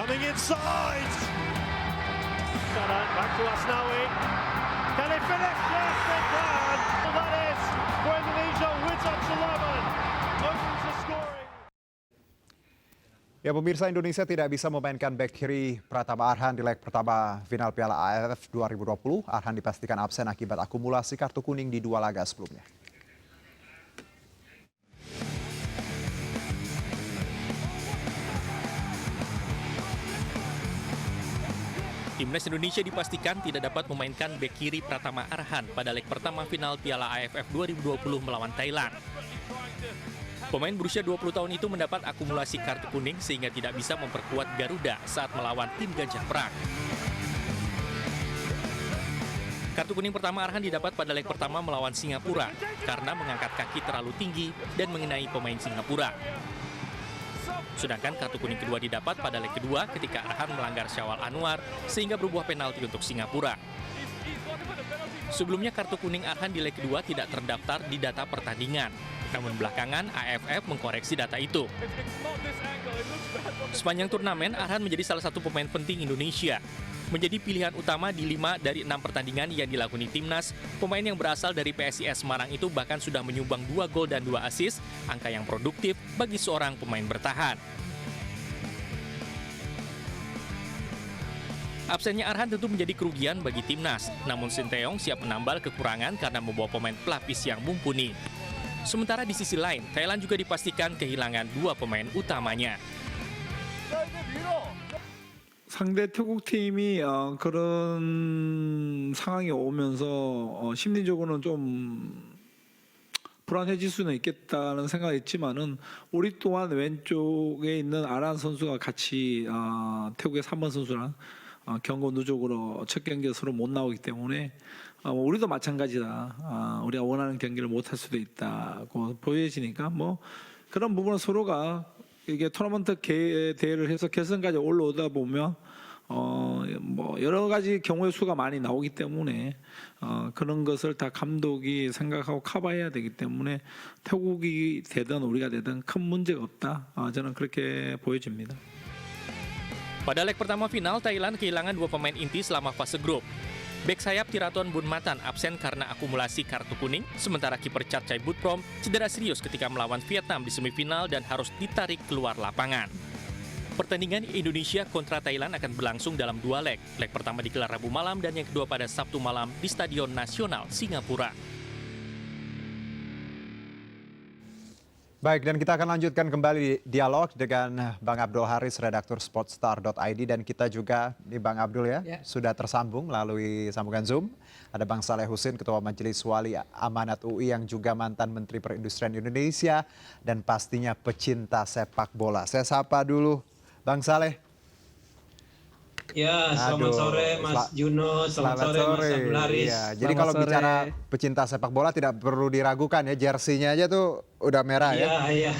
coming inside. Salah, back to Asnawi. Can they finish? Yes, they can. Well, that is for Indonesia with touch 11. Opens the scoring. Ya, pemirsa, Indonesia tidak bisa memainkan bek kiri Pratama Arhan di leg pertama final Piala AFF 2020. Arhan dipastikan absen akibat akumulasi kartu kuning di 2 laga sebelumnya. Timnas Indonesia dipastikan tidak dapat memainkan bek kiri Pratama Arhan pada leg pertama final Piala AFF 2020 melawan Thailand. Pemain berusia 20 tahun itu mendapat akumulasi kartu kuning sehingga tidak bisa memperkuat Garuda saat melawan tim Gajah Perang. Kartu kuning pertama Arhan didapat pada leg pertama melawan Singapura karena mengangkat kaki terlalu tinggi dan mengenai pemain Singapura. Sedangkan kartu kuning kedua didapat pada leg kedua ketika Arhan melanggar Syawal Anwar sehingga berbuah penalti untuk Singapura. Sebelumnya kartu kuning Arhan di leg kedua tidak terdaftar di data pertandingan. Namun belakangan AFF mengkoreksi data itu. Sepanjang turnamen, Arhan menjadi salah satu pemain penting Indonesia. Menjadi pilihan utama di 5 dari 6 pertandingan yang dilakoni timnas, pemain yang berasal dari PSIS Semarang itu bahkan sudah menyumbang 2 gol dan 2 assist, angka yang produktif bagi seorang pemain bertahan. Absennya Arhan tentu menjadi kerugian bagi timnas, namun Sinteyong siap menambal kekurangan karena membawa pemain pelapis yang mumpuni. Sementara di sisi lain, Thailand juga dipastikan kehilangan 2 pemain utamanya. 상대 태국 팀이 그런 상황이 오면서 심리적으로는 좀 불안해질 수는 있겠다는 생각이 있지만은 우리 또한 왼쪽에 있는 아란 선수가 같이 태국의 3번 선수랑 경고 누적으로 첫 경기에 서로 못 나오기 때문에 우리도 마찬가지다. 우리가 원하는 경기를 못 할 수도 있다고 보여지니까 뭐 그런 부분은 서로가 이게 토너먼트 대회를 해서 결승까지 올라오다 보면 뭐 여러 가지 경우의 수가 많이 나오기 때문에 그런 것을 다 감독이 생각하고 커버해야 되기 때문에 태국이 되든 우리가 되든 큰 문제가 없다. 저는 그렇게 보여집니다. Pada leg pertama final, Thailand kehilangan 2 pemain inti selama fase grup. Bek sayap Tiraton Bunmatan absen karena akumulasi kartu kuning, sementara kiper Chatchai Butprom cedera serius ketika melawan Vietnam di semifinal dan harus ditarik keluar lapangan. Pertandingan Indonesia kontra Thailand akan berlangsung dalam 2 leg. Leg pertama digelar Rabu malam dan yang kedua pada Sabtu malam di Stadion Nasional Singapura. Baik, dan kita akan lanjutkan kembali dialog dengan Bang Abdul Haris, redaktur sportstar.id, dan kita juga, di Bang Abdul ya, sudah tersambung melalui sambungan Zoom. Ada Bang Saleh Husin, Ketua Majelis Wali Amanat UI yang juga mantan Menteri Perindustrian Indonesia dan pastinya pecinta sepak bola. Saya sapa dulu Bang Saleh. Ya, selamat sore Mas Juno, selamat sore Mas Abdul Haris. Ya, jadi kalau bicara pecinta sepak bola tidak perlu diragukan ya, jersinya aja tuh udah merah ya. Iya, iya.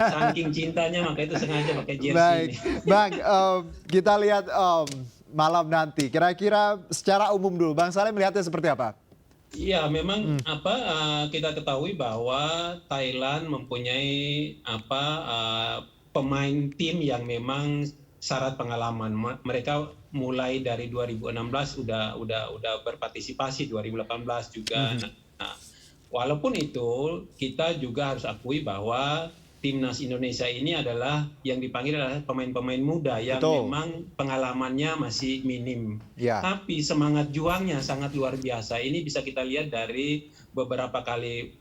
Saking cintanya maka itu sengaja pakai jersey. Baik, ini. Bang, kita lihat malam nanti. Kira-kira secara umum dulu, Bang Saleh melihatnya seperti apa? Iya, memang kita ketahui bahwa Thailand mempunyai pemain tim yang memang syarat pengalaman. Mereka mulai dari 2016 udah berpartisipasi, 2018 juga. Nah, walaupun itu kita juga harus akui bahwa timnas Indonesia ini adalah yang dipanggil adalah pemain-pemain muda yang memang pengalamannya masih minim. Tapi semangat juangnya sangat luar biasa. Ini bisa kita lihat dari beberapa kali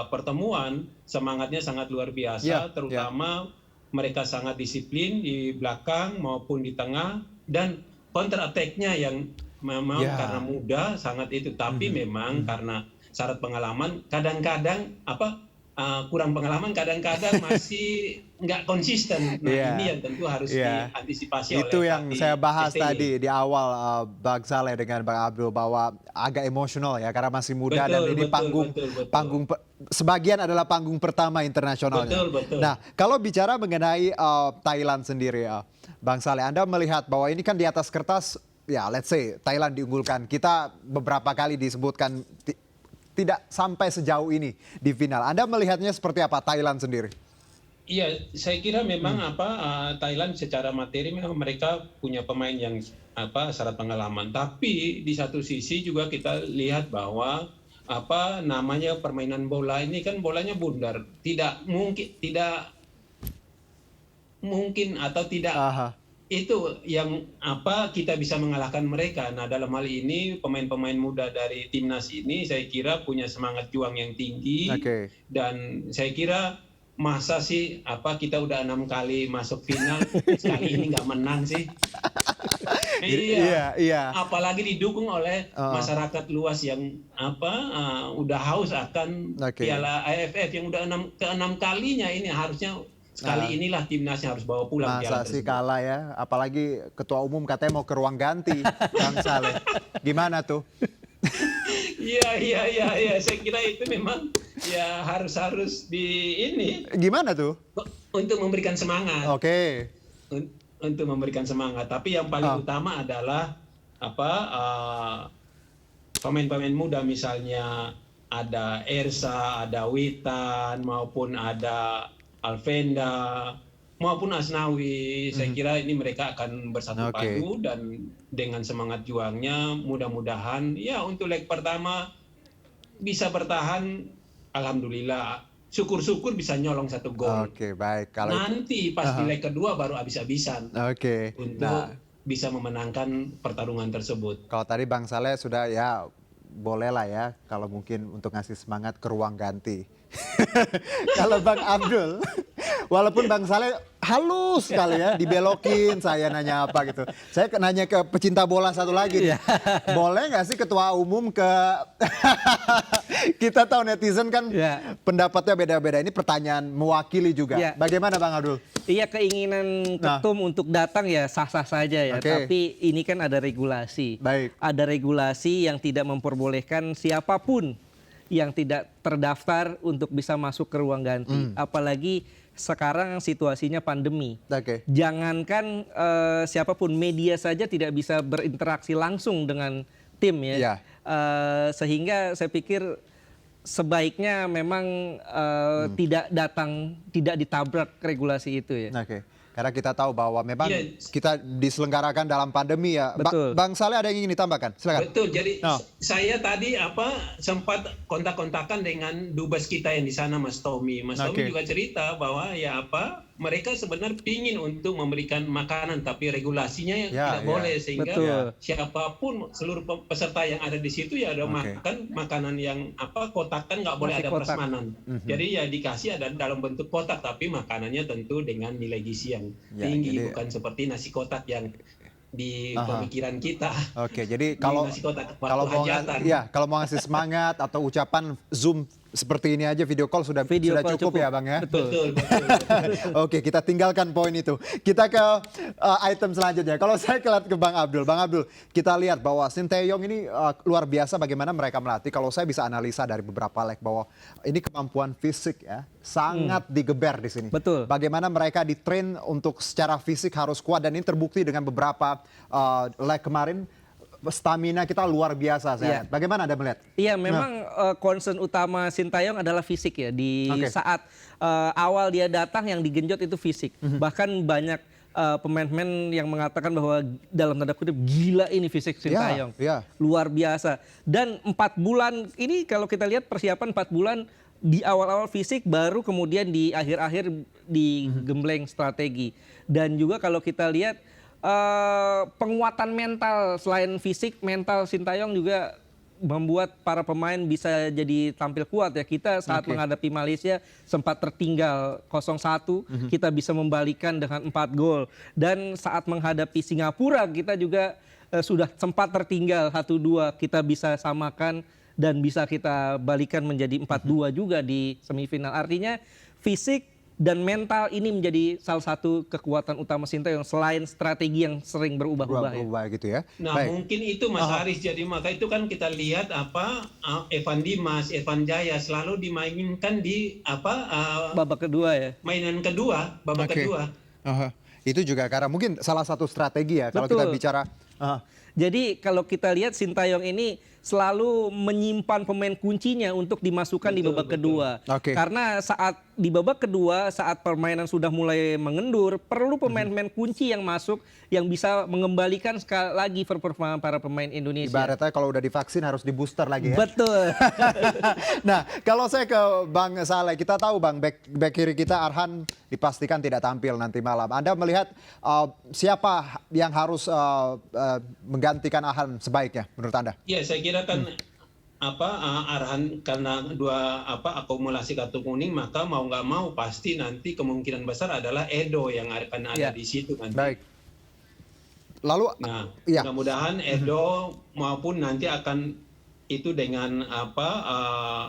pertemuan, semangatnya sangat luar biasa, terutama mereka sangat disiplin di belakang maupun di tengah, dan counter attack-nya yang memang karena muda sangat itu, tapi memang karena syarat pengalaman kadang-kadang kurang pengalaman, kadang-kadang masih nggak konsisten. Nah, ini yang tentu harus diantisipasi oleh itu yang saya bahas STY. tadi di awal, Bang Saleh dengan Bang Abdul, bahwa agak emosional ya karena masih muda, dan ini panggung sebagian adalah panggung pertama internasionalnya. Betul. Nah, kalau bicara mengenai Thailand sendiri, Bang Saleh, Anda melihat bahwa ini kan di atas kertas, ya let's say Thailand diunggulkan. Kita beberapa kali disebutkan tidak sampai sejauh ini di final. Anda melihatnya seperti apa Thailand sendiri? Iya, saya kira memang Thailand secara materi memang mereka punya pemain yang syarat pengalaman. Tapi di satu sisi juga kita lihat bahwa namanya permainan bola ini kan bolanya bundar. Tidak mungkin atau tidak Aha. itu yang kita bisa mengalahkan mereka. Nah, dalam hal ini pemain-pemain muda dari timnas ini saya kira punya semangat juang yang tinggi. Oke. Dan saya kira masa sih kita udah 6 kali masuk final sekali ini nggak menang sih. Iya. Apalagi didukung oleh masyarakat luas yang udah haus akan Piala AFF yang udah ke-6 kalinya ini. Harusnya sekali inilah timnasnya harus bawa pulang piala Masa sih tersebut. kalah ya, apalagi ketua umum katanya mau ke ruang ganti, Bang Saleh. Gimana tuh? Iya. Saya kira itu memang ya harus di ini Gimana tuh? untuk memberikan semangat. Oke. Untuk memberikan semangat. Tapi yang paling utama adalah pemain-pemain muda, misalnya ada Ersa, ada Witan, maupun ada Alvenda, maupun Asnawi. Saya kira ini mereka akan bersatu padu dan dengan semangat juangnya mudah-mudahan ya untuk leg pertama bisa bertahan. Alhamdulillah, syukur-syukur bisa nyolong 1 gol. Oke, baik. Kalau Nanti pas di leg kedua baru habis-habisan untuk bisa memenangkan pertarungan tersebut. kalau tadi Bang Saleh sudah ya boleh lah ya kalau mungkin untuk ngasih semangat ke ruang ganti. Kalau Bang Abdul, walaupun Bang Saleh halus sekali ya, dibelokin saya nanya apa gitu. Saya nanya ke pecinta bola satu lagi nih. Boleh nggak sih ketua umum ke... Kita tahu netizen kan pendapatnya beda-beda. Ini pertanyaan mewakili juga. Bagaimana Bang Abdul? Iya, keinginan ketum untuk datang ya sah-sah saja ya. Tapi ini kan ada regulasi. Baik. Ada regulasi yang tidak memperbolehkan siapapun yang tidak terdaftar untuk bisa masuk ke ruang ganti. Apalagi sekarang situasinya pandemi. Jangankan siapapun, media saja tidak bisa berinteraksi langsung dengan tim ya. Sehingga saya pikir sebaiknya memang tidak datang, tidak ditabrak regulasi itu ya. Karena kita tahu bahwa memang kita diselenggarakan dalam pandemi ya. Betul. Bang Saleh ada yang ingin ditambahkan? Silakan. Betul. Jadi saya tadi sempat kontak-kontakan dengan dubes kita yang di sana, Mas Tommy. Mas Tommy juga cerita bahwa mereka sebenarnya pingin untuk memberikan makanan, tapi regulasinya yang tidak boleh, sehingga siapapun seluruh peserta yang ada di situ ya ada makan makanan yang kotak, kan nggak boleh ada prasmanan. Jadi ya dikasih ada dalam bentuk kotak, tapi makanannya tentu dengan nilai gizi yang tinggi, bukan seperti nasi kotak yang di pemikiran kita. Jadi kalau mau ngasih semangat atau ucapan Zoom seperti ini aja, video call sudah cukup ya Bang ya. Betul. Oke, kita tinggalkan poin itu. Kita ke item selanjutnya. Kalau saya lihat ke Bang Abdul, kita lihat bahwa Sinteyong ini luar biasa bagaimana mereka melatih. Kalau saya bisa analisa dari beberapa leg bahwa ini kemampuan fisik ya sangat digeber di sini. Betul. Bagaimana mereka ditrain untuk secara fisik harus kuat, dan ini terbukti dengan beberapa leg kemarin. Stamina kita luar biasa, saya lihat. Bagaimana Anda melihat? Iya, memang concern utama Sinteyong adalah fisik ya. Di saat awal dia datang yang digenjot itu fisik. Bahkan banyak pemain-pemain yang mengatakan bahwa dalam tanda kutip gila ini fisik Sinteyong. Luar biasa. Dan 4 bulan ini kalau kita lihat persiapan 4 bulan di awal-awal fisik, baru kemudian di akhir-akhir digembleng strategi. Dan juga kalau kita lihat penguatan mental, selain fisik, mental Sinteyong juga membuat para pemain bisa jadi tampil kuat ya. Kita saat menghadapi Malaysia sempat tertinggal 0-1, kita bisa membalikan dengan 4 gol. Dan saat menghadapi Singapura kita juga sudah sempat tertinggal 1-2, kita bisa samakan dan bisa kita balikan menjadi 4-2 juga di semifinal. Artinya fisik dan mental ini menjadi salah satu kekuatan utama Sinteyong selain strategi yang sering berubah-ubah gitu ya. Nah, mungkin itu Mas Aris, jadi maka itu kan kita lihat Evan Dimas, Evan Jaya selalu dimainkan di babak kedua ya. Mainan kedua, babak kedua. Itu juga karena mungkin salah satu strategi ya kalau kita bicara. Jadi kalau kita lihat Sinteyong ini selalu menyimpan pemain kuncinya untuk dimasukkan di babak kedua. Karena saat di babak kedua saat permainan sudah mulai mengendur, perlu pemain-pemain kunci yang masuk yang bisa mengembalikan sekali lagi performa para pemain Indonesia. Ibaratnya kalau udah divaksin harus di booster lagi ya. Betul. Nah, kalau saya ke Bang Saleh, kita tahu Bang, back kiri kita Arhan dipastikan tidak tampil nanti malam. Anda melihat siapa yang harus menggantikan Arhan sebaiknya menurut Anda? Ya, saya kira kan Arhan karena akumulasi kartu kuning, maka mau nggak mau pasti nanti kemungkinan besar adalah Edo yang akan ada di situ nanti. Baik. Lalu, Nah, ya. mudah-mudahan Edo maupun nanti akan itu dengan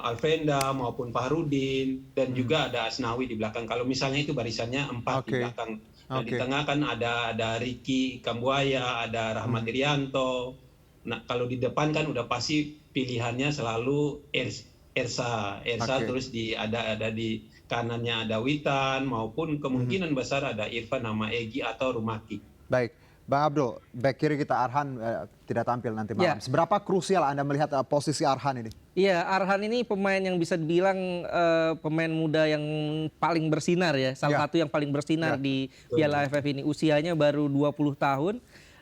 Alvenda maupun Fahrudin dan juga ada Asnawi di belakang. Kalau misalnya itu barisannya 4 di belakang. Nah, di tengah kan ada Ricky Kambuaya, ada Rahmat Irianto. Nah, kalau di depan kan udah pasti pilihannya selalu Ersa terus ada di kanannya ada Witan maupun kemungkinan besar ada Irfan sama Egy atau Rumaki. Baik, Bang Abdul, back kiri kita Arhan tidak tampil nanti malam. Seberapa krusial Anda melihat posisi Arhan ini? Iya, Arhan ini pemain yang bisa dibilang pemain muda yang paling bersinar ya. Salah satu yang paling bersinar di Piala AFF ini. Usianya baru 20 tahun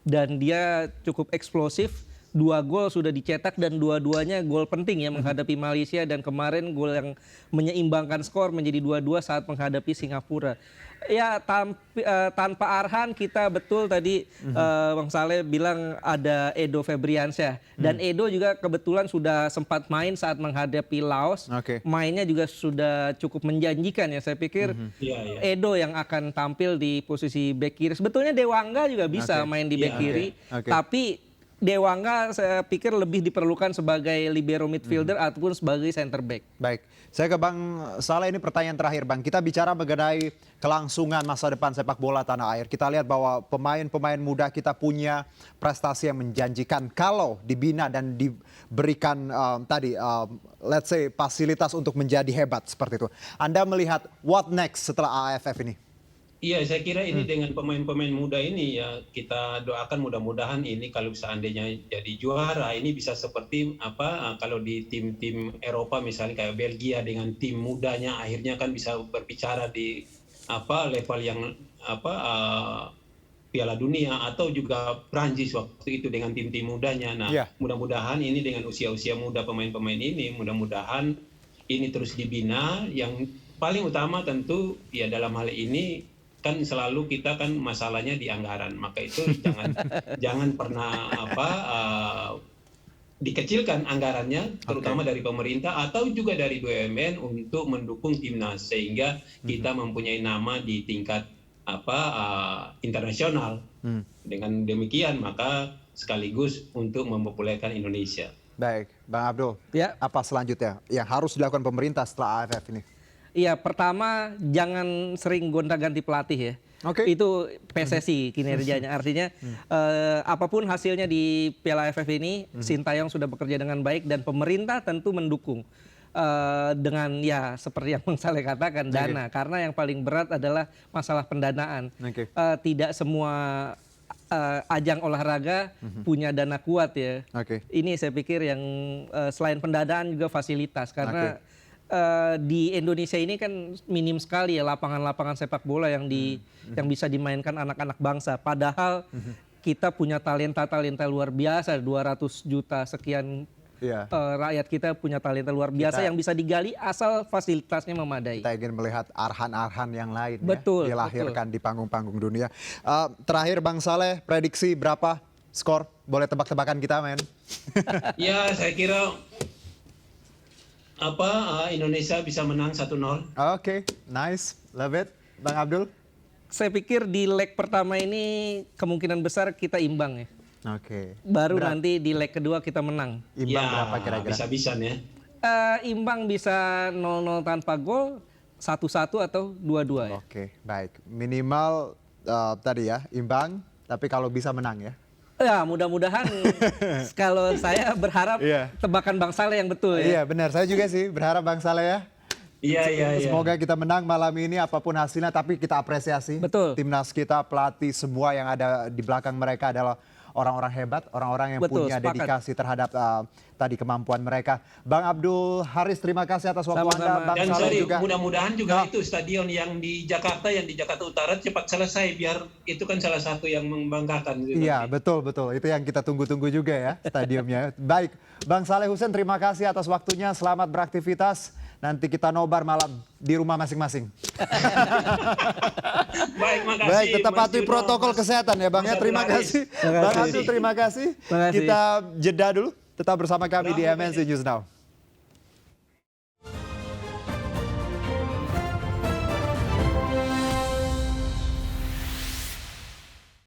dan dia cukup eksplosif. 2 gol sudah dicetak dan dua-duanya gol penting ya menghadapi Malaysia, dan kemarin gol yang menyeimbangkan skor menjadi 2-2 saat menghadapi Singapura. Ya tanpa Arhan kita betul tadi Bang Saleh bilang ada Edo Febriansyah, dan Edo juga kebetulan sudah sempat main saat menghadapi Laos. Mainnya juga sudah cukup menjanjikan ya. Saya pikir Edo yang akan tampil di posisi bek kiri. Sebetulnya Dewangga juga bisa main di bek kiri, tapi Dewangga saya pikir lebih diperlukan sebagai libero midfielder ataupun sebagai center back. Baik, saya ke Bang Saleh, ini pertanyaan terakhir Bang. Kita bicara mengenai kelangsungan masa depan sepak bola tanah air. Kita lihat bahwa pemain-pemain muda kita punya prestasi yang menjanjikan kalau dibina dan diberikan let's say fasilitas untuk menjadi hebat seperti itu. Anda melihat what next setelah AFF ini? Iya, saya kira ini dengan pemain-pemain muda ini ya kita doakan mudah-mudahan ini kalau seandainya jadi juara ini bisa seperti kalau di tim-tim Eropa misalnya kayak Belgia dengan tim mudanya akhirnya kan bisa berbicara di level yang Piala Dunia, atau juga Prancis waktu itu dengan tim-tim mudanya. Nah, mudah-mudahan ini dengan usia-usia muda pemain-pemain ini mudah-mudahan ini terus dibina. Yang paling utama tentu ya dalam hal ini kan selalu kita kan masalahnya di anggaran, maka itu jangan pernah dikecilkan anggarannya, terutama dari pemerintah atau juga dari BUMN untuk mendukung timnas sehingga kita mempunyai nama di tingkat internasional. Dengan demikian maka sekaligus untuk mempopulerkan Indonesia. Baik, Bang Abdul, apa selanjutnya yang harus dilakukan pemerintah setelah AFF ini? Iya, pertama jangan sering gonta-ganti pelatih ya. Itu PSSI kinerjanya. Artinya apapun hasilnya di Piala AFF ini, Sintayong sudah bekerja dengan baik dan pemerintah tentu mendukung dengan ya seperti yang Bang Saleh katakan dana. Karena yang paling berat adalah masalah pendanaan. Tidak semua ajang olahraga punya dana kuat ya. Ini saya pikir yang selain pendanaan juga fasilitas, karena di Indonesia ini kan minim sekali ya lapangan-lapangan sepak bola yang bisa dimainkan anak-anak bangsa. Padahal kita punya talenta-talenta luar biasa, 200 juta sekian rakyat kita punya talenta luar biasa yang bisa digali asal fasilitasnya memadai. Kita ingin melihat Arhan-Arhan yang lain dilahirkan di panggung-panggung dunia. Terakhir Bang Saleh, prediksi berapa skor? Boleh tebak-tebakan kita, men? Ya, saya kira Indonesia bisa menang 1-0. Nice, love it. Bang Abdul? Saya pikir di leg pertama ini kemungkinan besar kita imbang ya. Baru nanti di leg kedua kita menang. Imbang berapa kira-kira? Bisa-bisa ya. Imbang bisa 0-0 tanpa gol, 1-1 atau 2-2 ya. Baik. Minimal tadi ya, imbang, tapi kalau bisa menang ya. Ya, mudah-mudahan kalau saya berharap tebakan Bang Saleh yang betul ya. Iya, benar. Saya juga sih berharap Bang Saleh ya. Iya. Semoga kita menang malam ini apapun hasilnya, tapi kita apresiasi. Betul. Timnas kita, pelatih, semua yang ada di belakang mereka adalah orang-orang hebat, orang-orang yang Betul, punya sepakat. dedikasi terhadap tadi kemampuan mereka. Bang Abdul Haris, terima kasih atas waktu Sama-sama. Anda. Bang Dan Saleh sorry, juga. mudah-mudahan juga itu stadion yang di Jakarta Utara cepat selesai, biar itu kan salah satu yang membanggakan. Gitu Iya, nanti. betul. Itu yang kita tunggu-tunggu juga ya, stadiumnya. Baik, Bang Saleh Hussein, terima kasih atas waktunya. Selamat beraktivitas. Nanti kita nobar malam di rumah masing-masing. Baik, makasih. Baik, tetap Mas patuhi Juno, protokol Mas- kesehatan ya Bang ya. Mas Terima Abdul Haris. kasih. Terima Bang kasih. Abdul, terima kasih. Terima kasih. Kita jeda dulu. Tetap bersama kami di MNC News Now.